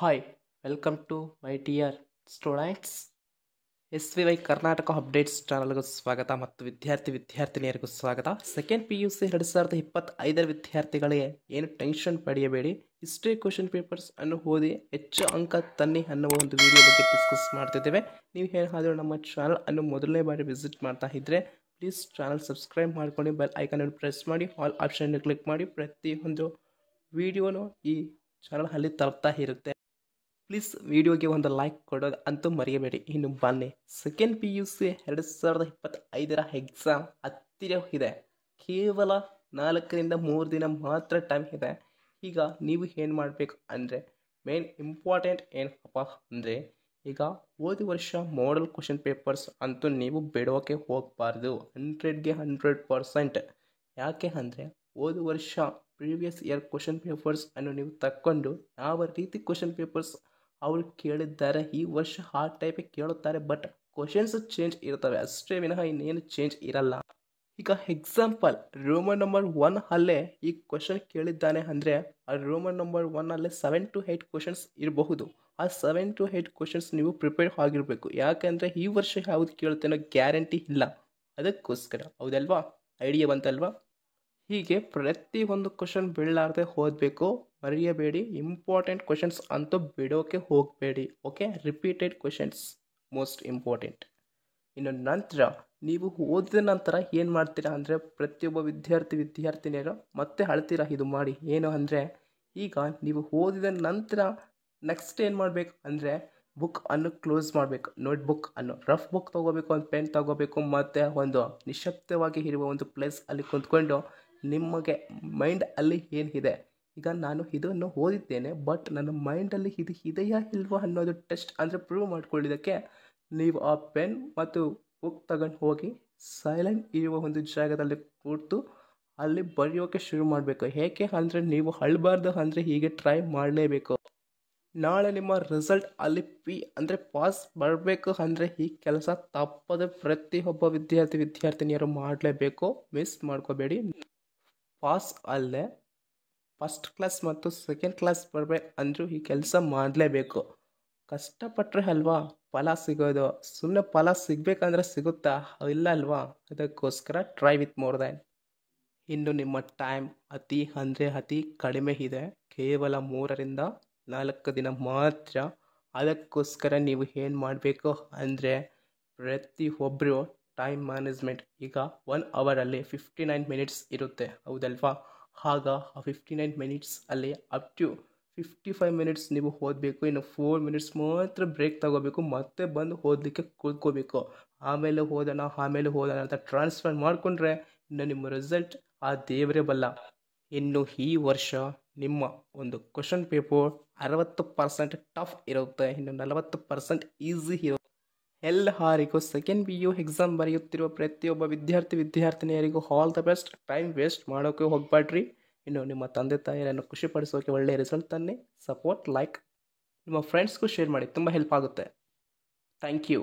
Hi, welcome to my dear students. SVY Karnataka updates ಚಾನಲ್ಗೂ ಸ್ವಾಗತ ಮತ್ತು ವಿದ್ಯಾರ್ಥಿನಿಯರಿಗೂ ಸ್ವಾಗತ. ಸೆಕೆಂಡ್ PUC 2025 ವಿದ್ಯಾರ್ಥಿಗಳಿಗೆ ಏನು ಟೆನ್ಷನ್ ಪಡೆಯಬೇಡಿ. ಇಷ್ಟೇ ಕ್ವಶನ್ ಪೇಪರ್ಸ್ ಅನ್ನು ಓದಿ ಹೆಚ್ಚು ಅಂಕ ತನ್ನಿ ಅನ್ನುವ ಒಂದು ವಿಡಿಯೋ ಬಗ್ಗೆ ಡಿಸ್ಕಸ್ ಮಾಡ್ತಿದ್ದೇವೆ. ನೀವು ಏನಾದರೂ ನಮ್ಮ ಚಾನಲ್ ಅನ್ನು ಮೊದಲನೇ ಬಾರಿ ವಿಸಿಟ್ ಮಾಡ್ತಾ ಇದ್ದರೆ ಪ್ಲೀಸ್ ಚಾನಲ್ ಸಬ್ಸ್ಕ್ರೈಬ್ ಮಾಡ್ಕೊಂಡು ಬೆಲ್ ಐಕಾನ್ ಅನ್ನು ಪ್ರೆಸ್ ಮಾಡಿ, ಆಲ್ ಆಪ್ಷನ್ ಕ್ಲಿಕ್ ಮಾಡಿ. ಪ್ರತಿಯೊಂದು ವಿಡಿಯೋನು ಈ ಚಾನಲ್ ಅಲ್ಲಿ ತಲುಪ್ತಾ ಇರುತ್ತೆ. ಪ್ಲೀಸ್ ವಿಡಿಯೋಗೆ ಒಂದು ಲೈಕ್ ಕೊಡೋದು ಅಂತೂ ಮರೆಯಬೇಡಿ. ಇನ್ನು ಬನ್ನಿ, ಸೆಕೆಂಡ್ PUC 2025 ಎಕ್ಸಾಮ್ ಹತ್ತಿರ ಇದೆ. ಕೇವಲ 4ರಿಂದ 3 ದಿನ ಮಾತ್ರ ಟೈಮ್ ಇದೆ. ಈಗ ನೀವು ಏನು ಮಾಡಬೇಕು ಅಂದರೆ, ಮೇನ್ ಇಂಪಾರ್ಟೆಂಟ್ ಏನಪ್ಪ ಅಂದರೆ, ಈಗ ಹೋದ ವರ್ಷ ಮಾಡಲ್ ಕ್ವಶನ್ ಪೇಪರ್ಸ್ ಅಂತೂ ನೀವು ಬಿಡೋಕೆ ಹೋಗಬಾರ್ದು. 100ಗೆ 100%. ಯಾಕೆ ಅಂದರೆ, ಹೋದ ವರ್ಷ ಪ್ರೀವಿಯಸ್ ಇಯರ್ ಕ್ವಶನ್ ಪೇಪರ್ಸ್ ಅನ್ನು ನೀವು ತಕ್ಕೊಂಡು ಯಾವ ರೀತಿ ಕ್ವಶನ್ ಪೇಪರ್ಸ್ ಅವರು ಕೇಳಿದ್ದಾರೆ, ಈ ವರ್ಷ ಆ ಟೈಪೇ ಕೇಳುತ್ತಾರೆ. ಬಟ್ ಕ್ವಶನ್ಸ್ ಚೇಂಜ್ ಇರ್ತವೆ ಅಷ್ಟೇ ವಿನಃ ಇನ್ನೇನು ಚೇಂಜ್ ಇರಲ್ಲ. ಈಗ ಎಕ್ಸಾಂಪಲ್ ರೋಮನ್ ನಂಬರ್ 1 ಅಲ್ಲೇ ಈ ಕ್ವಶನ್ ಕೇಳಿದ್ದಾನೆ ಅಂದರೆ, ಆ ರೋಮನ್ ನಂಬರ್ 1 ಅಲ್ಲೇ 7 to 8 ಕ್ವಶನ್ಸ್ ಇರಬಹುದು. ಆ 7 to 8 ಕ್ವಶನ್ಸ್ ನೀವು ಪ್ರಿಪೇರ್ ಆಗಿರಬೇಕು. ಯಾಕೆಂದರೆ ಈ ವರ್ಷ ಯಾವುದು ಕೇಳುತ್ತೇನೋ ಗ್ಯಾರಂಟಿ ಇಲ್ಲ. ಅದಕ್ಕೋಸ್ಕರ ಹೌದಲ್ವಾ, ಐಡಿಯಾ ಬಂತಲ್ವಾ? ಹೀಗೆ ಪ್ರತಿಯೊಂದು ಕ್ವಶನ್ ಬೀಳಲಾರದೆ ಓದಬೇಕು, ಮರೆಯಬೇಡಿ. ಇಂಪಾರ್ಟೆಂಟ್ ಕ್ವಶನ್ಸ್ ಅಂತೂ ಬಿಡೋಕೆ ಹೋಗಬೇಡಿ. Okay, repeated questions most important. ಇನ್ನು ನಂತರ ನೀವು ಓದಿದ ನಂತರ ಏನು ಮಾಡ್ತೀರಾ ಅಂದರೆ, ಪ್ರತಿಯೊಬ್ಬ ವಿದ್ಯಾರ್ಥಿನಿಯರು ಮತ್ತೆ ಅಳ್ತೀರಾ ಇದು ಮಾಡಿ. ಏನು ಅಂದರೆ, ಈಗ ನೀವು ಓದಿದ ನಂತರ ನೆಕ್ಸ್ಟ್ ಏನು ಮಾಡಬೇಕು ಅಂದರೆ, ಬುಕ್ ಅನ್ನು ಕ್ಲೋಸ್ ಮಾಡಬೇಕು. ನೋಟ್ಬುಕ್ ಅನ್ನು ರಫ್ ಬುಕ್ ತೊಗೋಬೇಕು, ಒಂದು ಪೆನ್ ತೊಗೋಬೇಕು, ಮತ್ತು ಒಂದು ನಿಶಬ್ದವಾಗಿ ಇರುವ ಒಂದು ಪ್ಲೇಸ್ ಅಲ್ಲಿ ಕುಂತ್ಕೊಂಡು ನಿಮಗೆ ಮೈಂಡ್ ಅಲ್ಲಿ ಏನಿದೆ, ಈಗ ನಾನು ಇದನ್ನು ಓದಿದ್ದೇನೆ ಬಟ್ ನನ್ನ ಮೈಂಡಲ್ಲಿ ಇದು ಇದೆಯಾ ಇಲ್ವಾ ಅನ್ನೋದು ಟೆಸ್ಟ್ ಅಂದರೆ ಪ್ರೂವ್ ಮಾಡ್ಕೊಳ್ಳೋದಕ್ಕೆ ನೀವು ಆ ಪೆನ್ ಮತ್ತು ಬುಕ್ ತಗೊಂಡು ಹೋಗಿ ಸೈಲೆಂಟ್ ಇರುವ ಒಂದು ಜಾಗದಲ್ಲಿ ಕೂತು ಅಲ್ಲಿ ಬರೆಯೋಕೆ ಶುರು ಮಾಡಬೇಕು. ಏಕೆ ಅಂದರೆ, ನೀವು ಅಳಬಾರ್ದು ಅಂದರೆ ಹೀಗೆ ಟ್ರೈ ಮಾಡಲೇಬೇಕು. ನಾಳೆ ನಿಮ್ಮ ರಿಸಲ್ಟ್ ಅಲ್ಲಿ P ಅಂದರೆ ಪಾಸ್ ಬರಬೇಕು ಅಂದರೆ ಈ ಕೆಲಸ ತಪ್ಪದೆ ಪ್ರತಿಯೊಬ್ಬ ವಿದ್ಯಾರ್ಥಿನಿಯರು ಮಾಡಲೇಬೇಕು. ಮಿಸ್ ಮಾಡ್ಕೋಬೇಡಿ. ಪಾಸ್ ಅಲ್ಲೇ ಫಸ್ಟ್ ಕ್ಲಾಸ್ ಮತ್ತು ಸೆಕೆಂಡ್ ಕ್ಲಾಸ್ ಬರಬೇಕು ಅಂದರೂ ಈ ಕೆಲಸ ಮಾಡಲೇಬೇಕು. ಕಷ್ಟಪಟ್ಟರೆ ಅಲ್ವಾ ಫಲ ಸಿಗೋದು. ಸುಮ್ಮನೆ ಫಲ ಸಿಗಬೇಕಂದ್ರೆ ಸಿಗುತ್ತಾ? ಇಲ್ಲ ಅಲ್ವಾ? ಅದಕ್ಕೋಸ್ಕರ ಟ್ರೈ ವಿತ್ ಮೋರ್ ದ್ಯಾನ್. ಇನ್ನು ನಿಮ್ಮ ಟೈಮ್ ಅತಿ ಕಡಿಮೆ ಇದೆ. ಕೇವಲ 3ರಿಂದ 4 ದಿನ ಮಾತ್ರ. ಅದಕ್ಕೋಸ್ಕರ ನೀವು ಏನು ಮಾಡಬೇಕು ಅಂದರೆ, ಪ್ರತಿಯೊಬ್ಬರು ಟೈಮ್ ಮ್ಯಾನೇಜ್ಮೆಂಟ್. ಈಗ 1 ಅವರಲ್ಲಿ 59 ಮಿನಿಟ್ಸ್ ಇರುತ್ತೆ ಹೌದಲ್ವಾ? ಆಗ ಆ 59 ಮಿನಿಟ್ಸ್ ಅಲ್ಲಿ ಅಪ್ ಟು 55 ಮಿನಿಟ್ಸ್ ನೀವು ಓದಬೇಕು. ಇನ್ನು 4 ಮಿನಿಟ್ಸ್ ಮಾತ್ರ ಬ್ರೇಕ್ ತಗೋಬೇಕು, ಮತ್ತೆ ಬಂದು ಓದಲಿಕ್ಕೆ ಕೂತ್ಕೋಬೇಕು. ಆಮೇಲೆ ಓದೋಣ ಅಂತ ಟ್ರಾನ್ಸ್ಫರ್ ಮಾಡಿಕೊಂಡ್ರೆ ಇನ್ನು ನಿಮ್ಮ ರಿಸಲ್ಟ್ ಆ ದೇವರೇ ಬಲ್ಲ. ಇನ್ನು ಈ ವರ್ಷ ನಿಮ್ಮ ಒಂದು ಕ್ವಶನ್ ಪೇಪರ್ 60% ಟಫ್ ಇರುತ್ತೆ, ಇನ್ನು 40% ಈಸಿ ಇರುತ್ತೆ. ಎಲ್ಲರಿಗೂ ಸೆಕೆಂಡ್ PU ಎಕ್ಸಾಮ್ ಬರೆಯುತ್ತಿರುವ ಪ್ರತಿಯೊಬ್ಬ ವಿದ್ಯಾರ್ಥಿನಿಯರಿಗೂ all the best. Time waste ಮಾಡೋಕ್ಕೆ ಹೋಗಬೇಡ್ರಿ. ಇನ್ನು ನಿಮ್ಮ ತಂದೆ ತಾಯಿಯರನ್ನು ಖುಷಿಪಡಿಸೋಕೆ ಒಳ್ಳೆಯ ರಿಸಲ್ಟ್ ತನ್ನಿ. ಸಪೋರ್ಟ್, ಲೈಕ್ ನಿಮ್ಮ ಫ್ರೆಂಡ್ಸ್ಗೂ ಶೇರ್ ಮಾಡಿ, ತುಂಬ ಹೆಲ್ಪ್ ಆಗುತ್ತೆ. Thank you.